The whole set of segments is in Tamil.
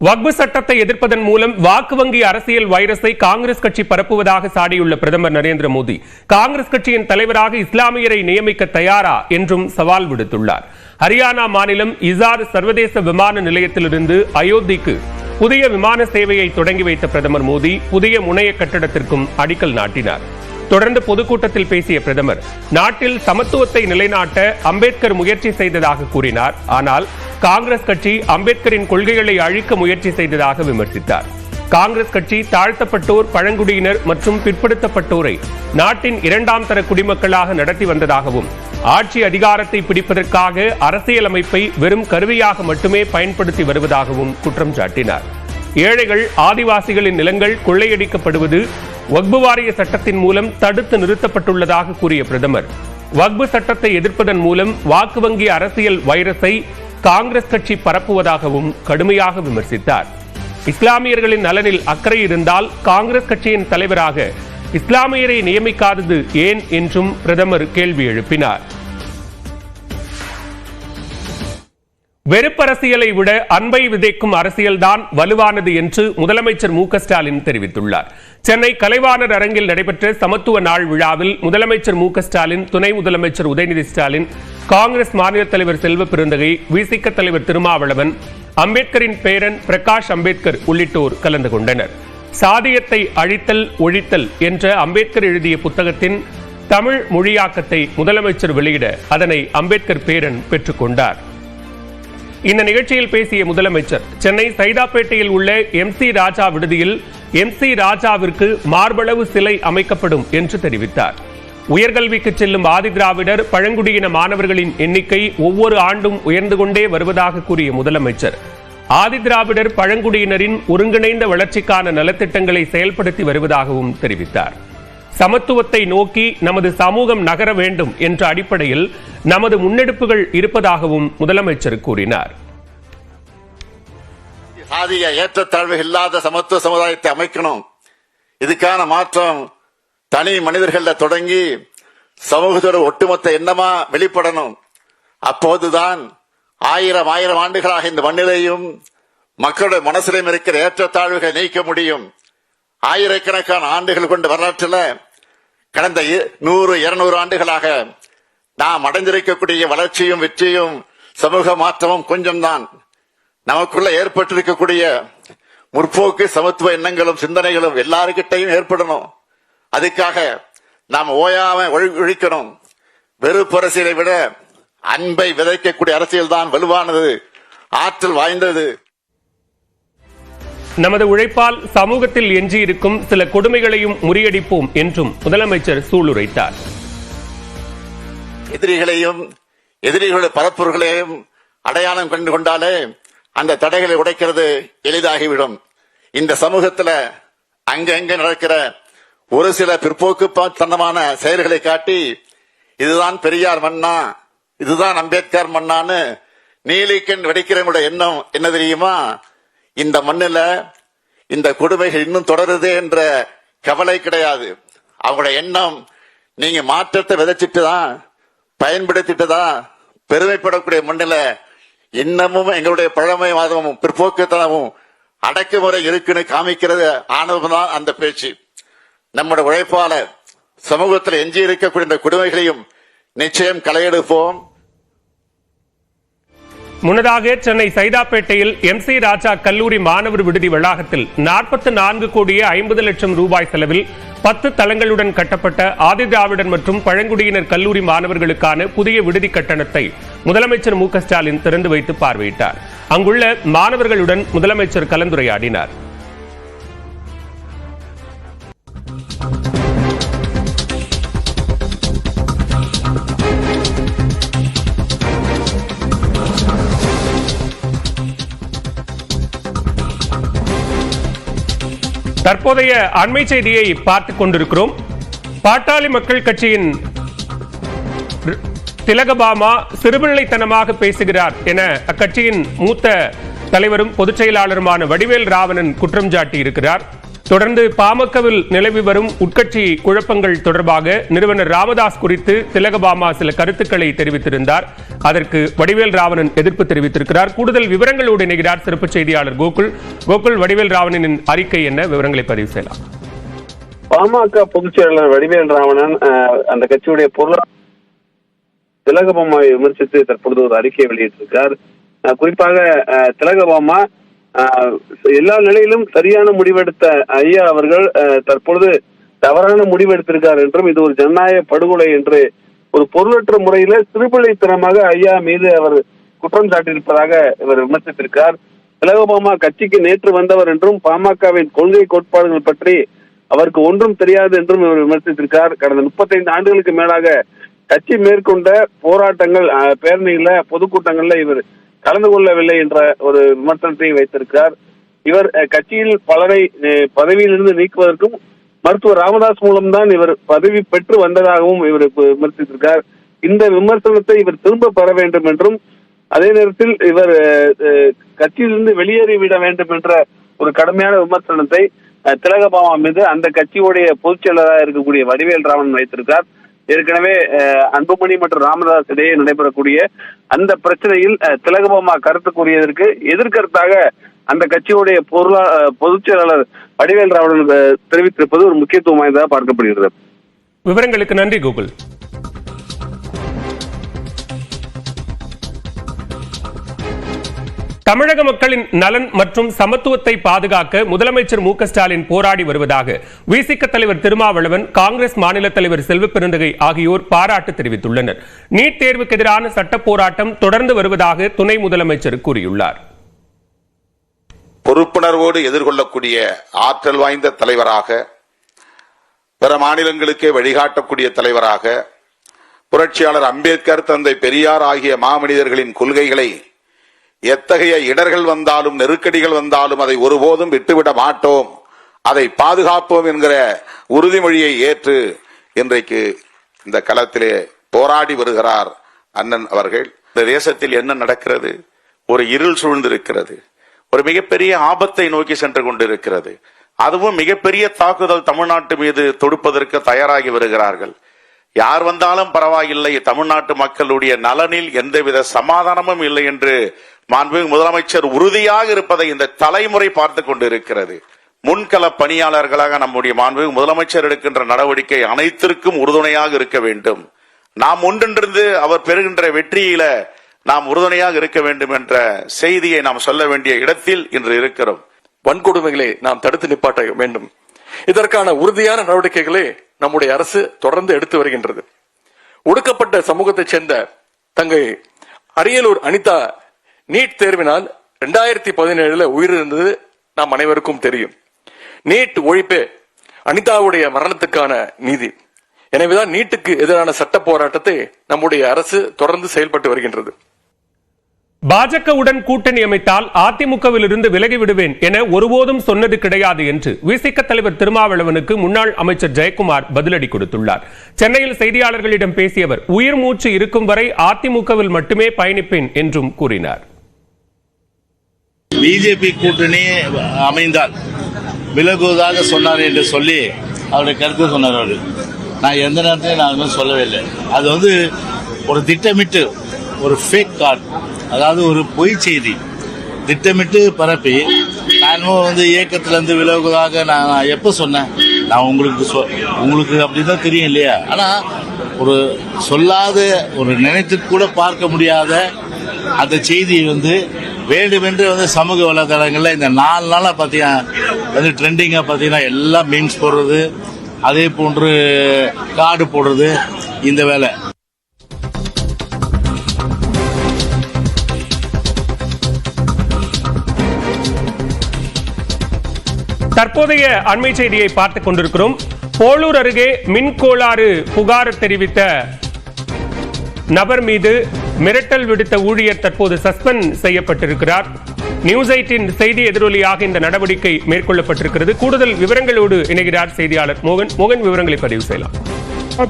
வக்பு சட்டத்தை எதிர்ப்பதன் மூலம் வாக்கு வங்கி அரசியல் வைரஸை காங்கிரஸ் கட்சி பரப்புவதாக சாடியுள்ள பிரதமர் நரேந்திர மோடி காங்கிரஸ் கட்சியின் தலைவராக இஸ்லாமியரை நியமிக்க தயாரா என்றும் சவால் விடுத்துள்ளார். ஹரியானா மாநிலம் இசார் சர்வதேச விமான நிலையத்திலிருந்து அயோத்திக்கு புதிய விமான சேவையை தொடங்கி வைத்த பிரதமர் மோடி புதிய முனைய கட்டடத்திற்கும் அடிக்கல் நாட்டினார். தொடர்ந்து பொதுக்கூட்டத்தில் பேசிய பிரதமர் நாட்டில் சமத்துவத்தை நிலைநாட்ட அம்பேத்கர் முயற்சி செய்ததாக கூறினார். ஆனால் காங்கிரஸ் கட்சி அம்பேத்கரின் கொள்கைகளை அழிக்க முயற்சி செய்ததாக விமர்சித்தார். காங்கிரஸ் கட்சி தாழ்த்தப்பட்டோர், பழங்குடியினர் மற்றும் பிற்படுத்தப்பட்டோரை நாட்டின் இரண்டாம் தர குடிமக்களாக நடத்தி வந்ததாகவும் ஆட்சி அதிகாரத்தை பிடிப்பதற்காக அரசியலமைப்பை வெறும் கருவியாக மட்டுமே பயன்படுத்தி வருவதாகவும் குற்றம் சாட்டினார். ஏழைகள், ஆதிவாசிகளின் நிலங்கள் கொள்ளையடிக்கப்படுவது வக்பு வாரிய சட்டத்தின் மூலம் தடுத்து நிறுத்தப்பட்டுள்ளதாக கூறிய பிரதமர் வக்பு சட்டத்தை எதிர்ப்பதன் மூலம் வாக்கு வங்கி அரசியல் வைரஸை காங்கிரஸ் கட்சி பரப்புவதாகவும் கடுமையாக விமர்சித்தார். இஸ்லாமியர்களின் நலனில் அக்கறை இருந்தால் காங்கிரஸ் கட்சியின் தலைவராக இஸ்லாமியரை நியமிக்காதது ஏன் என்றும் பிரதமர் கேள்வி எழுப்பினார். வெறுப்பரசியலை விட அன்பை விதைக்கும் அரசியல்தான் வலுவானது என்று முதலமைச்சர் மு க ஸ்டாலின் தெரிவித்துள்ளார். சென்னை கலைவாணர் அரங்கில் நடைபெற்ற சமத்துவ நாள் விழாவில் முதலமைச்சர் மு க ஸ்டாலின், துணை முதலமைச்சர் உதயநிதி ஸ்டாலின், காங்கிரஸ் மாநில தலைவர் செல்வ பெருந்தகை, விசிக தலைவர் திருமாவளவன், அம்பேத்கரின் பேரன் பிரகாஷ் அம்பேத்கர் உள்ளிட்டோர் கலந்து கொண்டனர். சாதியத்தை அழித்தல் ஒழித்தல் என்ற அம்பேத்கர் எழுதிய புத்தகத்தின் தமிழ் மொழியாக்கத்தை முதலமைச்சர் வெளியிட அதனை அம்பேத்கர் பேரன் பெற்றுக் கொண்டார். இந்த நிகழ்ச்சியில் பேசிய முதலமைச்சர் சென்னை சைதாப்பேட்டையில் உள்ள MC ராஜா விடுதியில் MC ராஜாவிற்கு மார்பளவு சிலை அமைக்கப்படும் என்று தெரிவித்தார். உயர்கல்விக்கு செல்லும் ஆதிதிராவிடர், பழங்குடியின மாணவர்களின் எண்ணிக்கை ஒவ்வொரு ஆண்டும் உயர்ந்து கொண்டே வருவதாக கூறிய முதலமைச்சர் ஆதிதிராவிடர், பழங்குடியினரின் ஒருங்கிணைந்த வளர்ச்சிக்கான நலத்திட்டங்களை செயல்படுத்தி வருவதாகவும் தெரிவித்தார். சமத்துவத்தை நோக்கி நமது சமூகம் நகர வேண்டும் என்ற அடிப்படையில் நமது முன்னெடுப்புகள் இருப்பதாகவும் முதலமைச்சர் கூறினார். சாதிய ஏற்றத்தாழ்வுகள் இல்லாத சமத்துவ சமுதாயத்தை அமைக்கணும். இதுக்கான மாற்றம் தனி மனிதர்கள தொடங்கி சமூகத்தோட ஒட்டுமொத்த எண்ணமா வெளிப்படணும். அப்போதுதான் ஆயிரம் ஆண்டுகளாக இந்த மண்ணிலையும் மக்களுடைய மனசிலையும் இருக்கிற ஏற்றத்தாழ்வுகளை நீக்க முடியும். ஆயிரக்கணக்கான ஆண்டுகள் கொண்ட வரலாற்றில் கடந்த 100-200 ஆண்டுகளாக நாம் அடைந்திருக்கக்கூடிய வளர்ச்சியும் வெற்றியும் சமூக மாற்றமும் கொஞ்சம்தான். நமக்குள்ள ஏற்பட்டிருக்கக்கூடிய முற்போக்கு சமத்துவ எண்ணங்களும் சிந்தனைகளும் எல்லாருக்கிட்டையும் ஏற்படணும். அதுக்காக நாம் ஓயாம ஒழிக்கணும். வெறுப்பு அரசியலை விட அன்பை விதைக்கக்கூடிய அரசியல் தான் வலுவானது, ஆற்றல் வாய்ந்தது. நமது உழைப்பால் சமூகத்தில் எஞ்சியிருக்கும் சில கொடுமைகளையும் முறியடிப்போம் என்றும் முதலமைச்சர் சூளுரைத்தார். எதிரிகளுடைய பரப்புரைகளையும் அடையாளம் கண்டு கொண்டாலே அந்த தடைகளை உடைக்கிறது எளிதாகிவிடும். இந்த சமூகத்தில் அங்கங்க நடக்கிற ஒரு சில பிற்போக்குத்தனமான செயல்களை காட்டி இதுதான் பெரியார் மண்ணா, இதுதான் அம்பேத்கர் மண்ணான்னு நீலிக்கண் வெடிக்கிறவங்களுடைய எண்ணம் என்ன தெரியுமா? இந்த மண்ணில இந்த கொடுமைகள் இன்னும் தொடருது என்ற கவலை கிடையாது. அவங்களுடைய எண்ணம் நீங்க மாற்றத்தை விதைச்சிட்டுதான், பயன்படுத்திட்டுதான் பெருமைப்படக்கூடிய மண்ணில இன்னமும் எங்களுடைய பழமைவாதமும் பிற்போக்குத்தனமும் அடக்குமுறை இருக்குன்னு காமிக்கிறது ஆனதுதான் அந்த பேச்சு. நம்முடைய உழைப்பால சமூகத்தில் எஞ்சி இருக்கக்கூடிய இந்த கொடுமைகளையும் நிச்சயம் களையெடுப்போம். முன்னதாக சென்னை சைதாப்பேட்டையில் MC ராஜா கல்லூரி மாணவர் விடுதி வளாகத்தில் 44,50,00,000 ரூபாய் செலவில் 10 தளங்களுடன் கட்டப்பட்ட ஆதிதிராவிடர் மற்றும் பழங்குடியினர் கல்லூரி மாணவர்களுக்கான புதிய விடுதி கட்டணத்தை முதலமைச்சர் மு க ஸ்டாலின் திறந்து வைத்து பார்வையிட்டார். அங்குள்ள மாணவர்களுடன் முதலமைச்சர் கலந்துரையாடினார். தற்போதைய அண்மை செய்தியை பார்த்துக் கொண்டிருக்கிறோம். பாட்டாளி மக்கள் கட்சியின் திலகபாமா சிறுபிள்ளைத்தனமாக பேசுகிறார் என அக்கட்சியின் மூத்த தலைவரும் பொதுச் செயலாளருமான வடிவேல் ராவணன் குற்றம் சாட்டி இருக்கிறார். தொடர்ந்து பாமகவில் நிலவி வரும் உட்கட்சி குழப்பங்கள் தொடர்பாக நிறுவனர் ராமதாஸ் குறித்து திலகபாமா சில கருத்துக்களை தெரிவித்திருந்தார். அதற்கு வடிவேல் ராவணன் எதிர்ப்பு தெரிவித்திருக்கிறார். கூடுதல் விவரங்களோடு இணைகிறார் சிறப்பு செய்தியாளர் கோகுல். வடிவேல் ராவணனின் அறிக்கை என்ன, விவரங்களை பதிவு செய்யலாம். பாமக பொதுச் செயலாளர் வடிவேல் ராவணன் அந்த கட்சியுடைய பொருளாதார திலகபாமாவை விமர்சித்து தற்பொழுது ஒரு அறிக்கையை வெளியிட்டிருக்கார். குறிப்பாக திலகபாமா எல்லா நிலையிலும் சரியான முடிவெடுத்த ஐயா அவர்கள் தற்பொழுது தவறான முடிவெடுத்திருக்கார் என்றும் இது ஒரு ஜனநாயக படுகொலை என்று ஒரு பொருளற்ற முறையில சிறுபிள்ளைத்தனமாக ஐயா மீது அவர் குற்றம் சாட்டியிருப்பதாக இவர் விமர்சித்திருக்கார். திலகபாமா கட்சிக்கு நேற்று வந்தவர் என்றும் பாமகவின் கொள்கை கோட்பாடுகள் பற்றி அவருக்கு ஒன்றும் தெரியாது என்றும் இவர் விமர்சித்திருக்கார். கடந்த 35 ஆண்டுகளுக்கு மேலாக கட்சி மேற்கொண்ட போராட்டங்கள், பேரணிகள, பொதுக்கூட்டங்கள்ல இவர் கலந்து கொள்ளவில்லை என்ற ஒரு விமர்சனத்தை வைத்திருக்கிறார். இவர் கட்சியில் பலரை பதவியிலிருந்து நீக்குவதற்கும் மருத்துவர் ராமதாஸ் மூலம்தான் இவர் பதவி பெற்று வந்ததாகவும் இவர் விமர்சித்திருக்கார். இந்த விமர்சனத்தை இவர் திரும்ப பெற வேண்டும் என்றும் அதே நேரத்தில் இவர் கட்சியிலிருந்து வெளியேறிவிட வேண்டும் என்ற ஒரு கடுமையான விமர்சனத்தை திலகபாமா மீது அந்த கட்சியுடைய பொதுச் செயலராக இருக்கக்கூடிய வடிவேல் ராவணன் வைத்திருக்கார். ஏற்கனவே அன்புமணி மற்றும் ராமதாஸ் இடையே நடைபெறக்கூடிய அந்த பிரச்சனையில் திலகபாமா கருத்து கூறியதற்கு எதிர்கருத்தாக அந்த கட்சியுடைய பொதுச் செயலாளர் வடிவேல் ராவணன் தெரிவித்திருப்பது ஒரு முக்கியத்துவம் வாய்ந்ததாக பார்க்கப்படுகிறது. விவரங்களுக்கு நன்றி கோகுல். தமிழக மக்களின் நலன் மற்றும் சமத்துவத்தை பாதுகாக்க முதலமைச்சர் மு க ஸ்டாலின் போராடி வருவதாக விசிக தலைவர் திருமாவளவன், காங்கிரஸ் மாநில தலைவர் செல்வப்பெருந்தகை ஆகியோர் பாராட்டு தெரிவித்துள்ளனர். நீட் தேர்வுக்கு எதிரான சட்ட போராட்டம் தொடர்ந்து வருவதாக துணை முதலமைச்சர் கூறியுள்ளார். பொறுப்புணர்வோடு எதிர்கொள்ளக்கூடிய ஆற்றல் வாய்ந்த தலைவராக, பிற மாநிலங்களுக்கே வழிகாட்டக்கூடிய தலைவராக, புரட்சியாளர் அம்பேத்கர், தந்தை பெரியார் ஆகிய மாமனிதர்களின் கொள்கைகளை எத்தகைய இடர்கள் வந்தாலும் நெருக்கடிகள் வந்தாலும் அதை ஒருபோதும் விட்டுவிட மாட்டோம், அதை பாதுகாப்போம் என்கிற உறுதிமொழியை ஏற்று இன்றைக்கு இந்த களத்திலே போராடி வருகிறார் அண்ணன் அவர்கள். இந்த தேசத்தில் என்ன நடக்கிறது? ஒரு இருள் சூழ்ந்திருக்கிறது, ஒரு மிகப்பெரிய ஆபத்தை நோக்கி சென்று கொண்டிருக்கிறது. அதுவும் மிகப்பெரிய தாக்குதல் தமிழ்நாட்டு மீது தொடுப்பதற்கு தயாராகி வருகிறார்கள். யார் வந்தாலும் பரவாயில்லை, தமிழ்நாட்டு மக்களுடைய நலனில் எந்தவித சமாதானமும் இல்லை என்று மாண்புமிகு முதலமைச்சர் உறுதியாக இருப்பதை இந்த தலைமுறை பார்த்து கொண்டிருக்கிறது. முன்கள பணியாளர்களாக நம்முடைய மாண்புமிகு முதலமைச்சர் எடுக்கின்ற நடவடிக்கை அனைத்திற்கும் உறுதுணையாக இருக்க வேண்டும். நாம் ஒன்றிருந்து அவர் பெறுகின்ற வெற்றியில நாம் உறுதுணையாக இருக்க வேண்டும் என்ற செய்தியை நாம் சொல்ல வேண்டிய இடத்தில் இன்று இருக்கிறோம். வன்கொடுமைகளை நாம் தடுத்து நிப்பாட்ட வேண்டும். இதற்கான உறுதியான நடவடிக்கைகளை நம்முடைய அரசு தொடர்ந்து எடுத்து வருகின்றது. ஒடுக்கப்பட்ட சமூகத்தைச் சேர்ந்த தங்கை அரியலூர் அனிதா நீட் தேர்வினால் 2017 உயிரிழந்தது நாம் அனைவருக்கும் தெரியும். நீட் ஒழிப்பே அனிதாவுடைய மரணத்துக்கான நீதி. எனவேதான் நீட்டுக்கு எதிரான சட்ட போராட்டத்தை நம்முடைய அரசு தொடர்ந்து செயல்பட்டு வருகின்றது. பாஜகவுடன் கூட்டணி அமைத்தால் அதிமுகவில் இருந்து விலகி விடுவேன் என ஒருபோதும் சொன்னது கிடையாது என்று விசிக தலைவர் திருமாவளவனுக்கு முன்னாள் அமைச்சர் ஜெயக்குமார் பதிலடி கொடுத்துள்ளார். சென்னையில் செய்தியாளர்களிடம் பேசிய அவர் உயிர் மூச்சு இருக்கும் வரை அதிமுகவில் மட்டுமே பயணிப்பேன் என்றும் கூறினார். பிஜேபி கூட்டணி அமைந்தால் விலகுவதாக சொன்னார் என்று சொல்லி அவருடைய கருத்து சொன்னார். அவரு நான் எந்த நேரத்திலையும் நான் அது சொல்லவே இல்லை. அது ஒரு திட்டமிட்டு ஒரு ஃபேக் கார்டு, அதாவது ஒரு பொய் செய்தி திட்டமிட்டு பரப்பி நான் இயக்கத்திலிருந்து விலகுவதாக நான் எப்ப சொன்னேன்? நான் உங்களுக்கு அப்படிதான் தெரியும் இல்லையா? ஆனா ஒரு சொல்லாத, ஒரு நினைத்து கூட பார்க்க முடியாத அந்த செய்தியை வேண்டுமென்று சமூக வலைதளங்கள்ல இந்த 4 நாளா பாத்தீங்கன்னா ட்ரெண்டிங்கா பாத்தீங்கன்னா எல்லாம் மீம்ஸ் போடுறது, அதே போன்று கார்டு போடுறது, இந்த வேலை. தற்போதைய அண்மை செய்தியை பார்த்துக் கொண்டிருக்கிறோம். போளூர் அருகே மின்கோளாறு புகார் தெரிவித்த நபர் மீது மிரட்டல் விடுத்த ஊழியர் தற்போது சஸ்பெண்ட் செய்யப்பட்டிருக்கிறார். நியூஸ் 8 செய்தி எதிரொலியாக இந்த நடவடிக்கை மேற்கொள்ளப்பட்டிருக்கிறது. கூடுதல் விவரங்களோடு இணைகிறார் செய்தியாளர் மோகன். விவரங்களை பதிவு செய்யலாம்.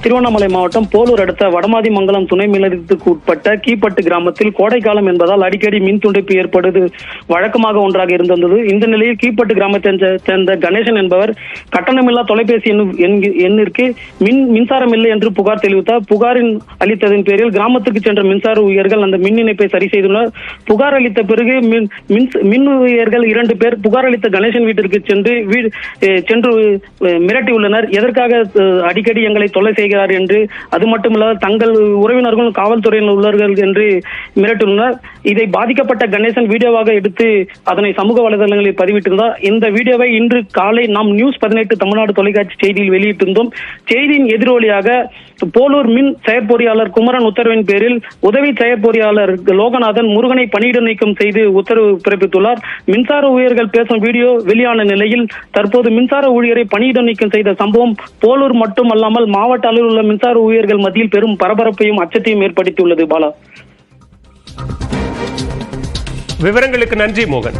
திருவண்ணாமலை மாவட்டம் போலூர் அடுத்த வடமாதிமங்கலம் துணை மின்நிலையத்துக்கு உட்பட்ட கீப்பட்டு கிராமத்தில் கோடைக்காலம் என்பதால் அடிக்கடி மின் துண்டிப்பு ஏற்படுவது வழக்கமாக ஒன்றாக இருந்தது. இந்த நிலையில் கீப்பட்டு கிராமத்தை சேர்ந்த கணேசன் என்பவர் கட்டணமில்லா தொலைபேசி எண்ணிற்கு மின்சாரம் இல்லை என்று புகார் தெரிவித்தார். புகாரின் அளித்ததன் பேரில் கிராமத்துக்கு சென்ற மின்சார ஊழியர்கள் அந்த மின் இணைப்பை சரி செய்துள்ளனர். புகார் அளித்த பிறகு மின் ஊழியர்கள் 2 பேர் புகார் அளித்த கணேசன் வீட்டிற்கு சென்று மிரட்டியுள்ளனர். எதற்காக அடிக்கடி எங்களை தொல்லை செய்கிறார் என்று, அது மட்டுமல்லாது தங்கள் உறவினர்களும் காவல்துறையில் உள்ளவர்கள் என்று மிரட்டியுள்ளனர். இதை பாதிக்கப்பட்ட கணேசன் வீடியோவாக எடுத்து அதனை சமூக வலைதளங்களில் பதிவிட்டிருந்தார். இந்த வீடியோவை இன்று காலை நாம் நியூஸ் 18 தமிழ்நாடு தொலைக்காட்சி செய்தியில் வெளியிட்டிருந்தோம். செய்தியின் எதிரொலியாக போலூர் மின் செயற்பொறியாளர் குமரன் உத்தரவின் பேரில் உதவி செயற்பொறியாளர் லோகநாதன் முருகனை பணியிட நீக்கம் செய்து உத்தரவு பிறப்பித்துள்ளார். மின்சார ஊழியர்கள் பேசும் வீடியோ வெளியான நிலையில் தற்போது மின்சார ஊழியரை பணியிட நீக்கம் செய்த சம்பவம் போலூர் மட்டுமல்லாமல் மாவட்ட அளவில் உள்ள மின்சார ஊழியர்கள் மத்தியில் பெரும் பரபரப்பையும் அச்சத்தையும் ஏற்படுத்தியுள்ளது. பாலா, விவரங்களுக்கு நன்றி மோகன்.